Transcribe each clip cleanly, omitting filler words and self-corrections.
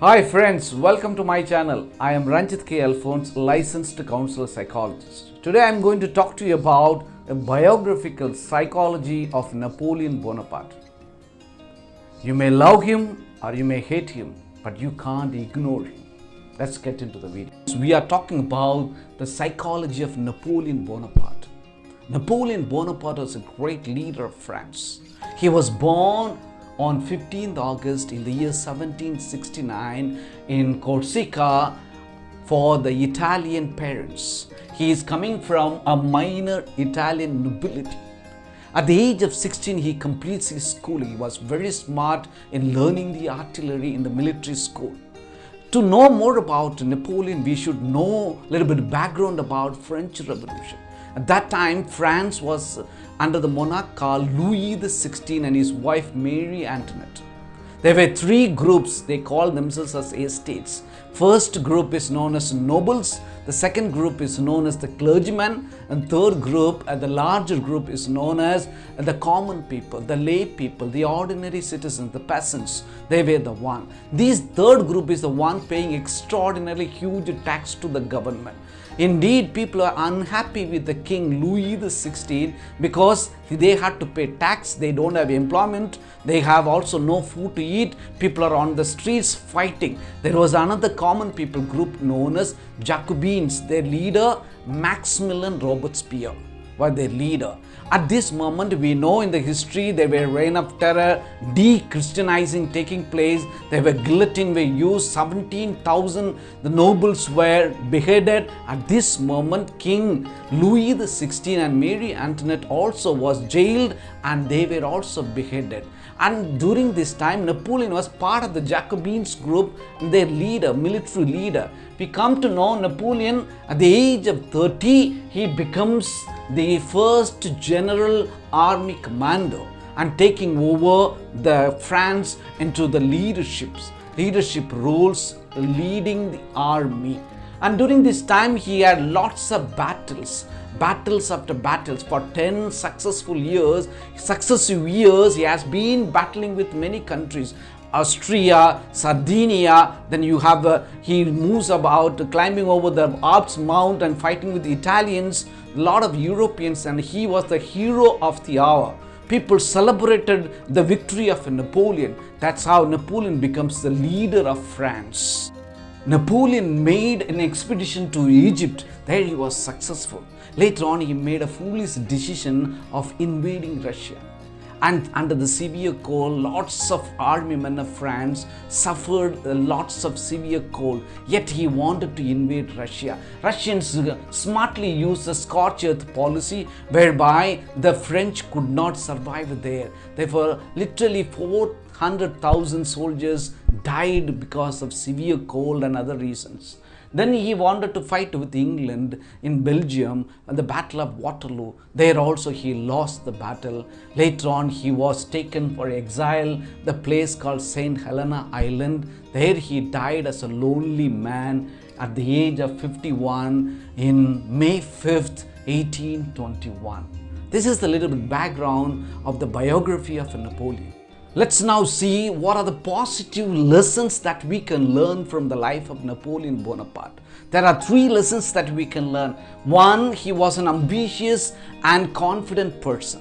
Hi friends, welcome to my channel. I am Ranjith Alphonse, licensed counselor psychologist. Today I am going to talk to you about a biographical psychology of Napoleon Bonaparte. You may love him or you may hate him, but you can't ignore him. Let's get into the video. We are talking about the psychology of Napoleon Bonaparte. Napoleon Bonaparte was a great leader of France. He was born on 15th August in the year 1769 in Corsica for the Italian parents. He is coming from a minor Italian nobility. At the age of 16, he completes his schooling. He was very smart in learning the artillery in the military school. To know more about Napoleon, we should know a little bit of background about French Revolution. At that time, France was under the monarch called Louis XVI and his wife Mary Antonette. There were three groups. They called themselves as estates. First group is known as nobles. The second group is known as the clergymen. And third group, the larger group, is known as the common people, the lay people, the ordinary citizens, the peasants. They were the one. This third group is the one paying extraordinarily huge tax to the government. Indeed, people are unhappy with the king Louis XVI because they had to pay tax, they don't have employment, they have also no food to eat, people are on the streets fighting. There was another common people group known as Jacobins. Their leader, Maxmillian Robersperre, was their leader. At this moment, we know in the history there were reign of terror, de-Christianizing taking place, there were guillotine were used, 17,000 the nobles were beheaded. At this moment, King Louis XVI and Mary Antoinette also was jailed and they were also beheaded. And during this time, Napoleon was part of the Jacobins group, their leader, military leader. We come to know Napoleon at the age of 30, he becomes the first general army commander and taking over the France into the leadership roles, leading the army. And during this time, he had lots of battles after battles. For 10 successive years, he has been battling with many countries. Austria, Sardinia, then you have, he moves about climbing over the Alps Mount and fighting with the Italians, a lot of Europeans, and he was the hero of the hour. People celebrated the victory of Napoleon. That's how Napoleon becomes the leader of France. Napoleon made an expedition to Egypt. There he was successful. Later on, he made a foolish decision of invading Russia. And under the severe cold, lots of army men of France suffered lots of severe cold. Yet he wanted to invade Russia. Russians smartly used the scorched earth policy whereby the French could not survive there. Therefore, literally 400,000 soldiers died because of severe cold and other reasons. Then he wanted to fight with England in Belgium at the Battle of Waterloo. There also he lost the battle. Later on he was taken for exile, the place called St. Helena Island. There he died as a lonely man at the age of 51 in May 5th, 1821. This is the little bit background of the biography of Napoleon. Let's now see what are the positive lessons that we can learn from the life of Napoleon Bonaparte. There are three lessons that we can learn. One, he was an ambitious and confident person.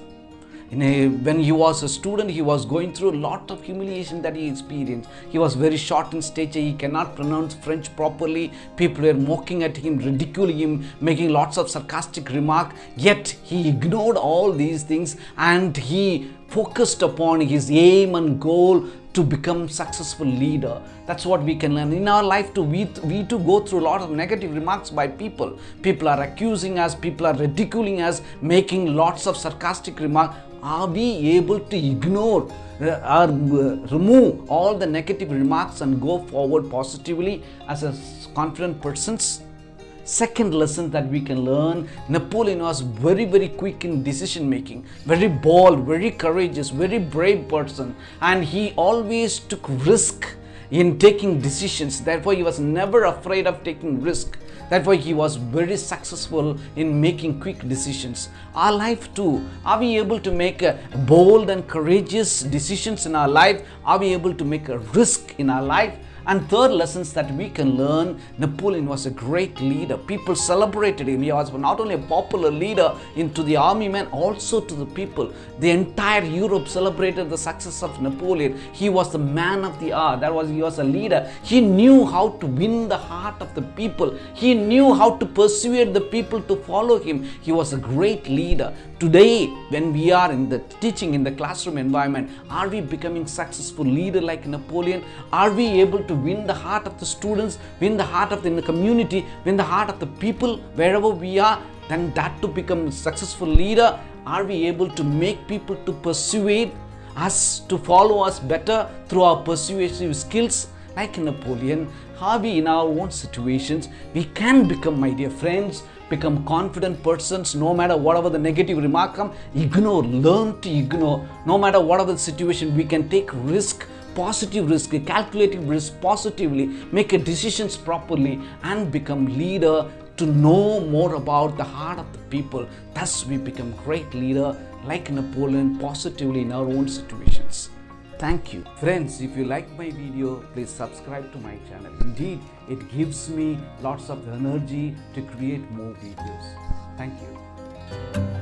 When he was a student, he was going through a lot of humiliation that he experienced. He was very short in stature. He cannot pronounce French properly. People were mocking at him, ridiculing him, making lots of sarcastic remarks. Yet he ignored all these things and he focused upon his aim and goal to become successful leader. That's what we can learn. In our life too, we too go through a lot of negative remarks by people. People are accusing us, people are ridiculing us, making lots of sarcastic remarks. Are we able to ignore or remove all the negative remarks and go forward positively as a confident person? Second lesson that we can learn, Napoleon was very quick in decision making, very bold, very courageous, very brave person, and he always took risk in taking decisions. Therefore, he was never afraid of taking risk. Therefore, he was very successful in making quick decisions. Our life too, are we able to make bold and courageous decisions in our life? Are we able to make a risk in our life? And third lessons that we can learn, Napoleon was a great leader. People celebrated him. He was not only a popular leader into the army men, also to the people. The entire Europe celebrated the success of Napoleon. He was the man of the hour. He was a leader. He knew how to win the heart of the people. He knew how to persuade the people to follow him. He was a great leader. Today, when we are in the teaching in the classroom environment, are we becoming successful leader like Napoleon? Are we able to win the heart of the students, win the heart of the community, win the heart of the people wherever we are? Then that to become a successful leader, are we able to make people to persuade us to follow us better through our persuasive skills like Napoleon? Are we in our own situations? We can become, my dear friends, become confident persons. No matter whatever the negative remark come, ignore, learn to ignore. No matter whatever the situation, we can take risk, positive risk, calculative risk positively, make a decisions properly, and become leader to know more about the heart of the people. Thus we become great leader like Napoleon positively in our own situations. Thank you. Friends, if you like my video, please subscribe to my channel. Indeed, it gives me lots of energy to create more videos. Thank you.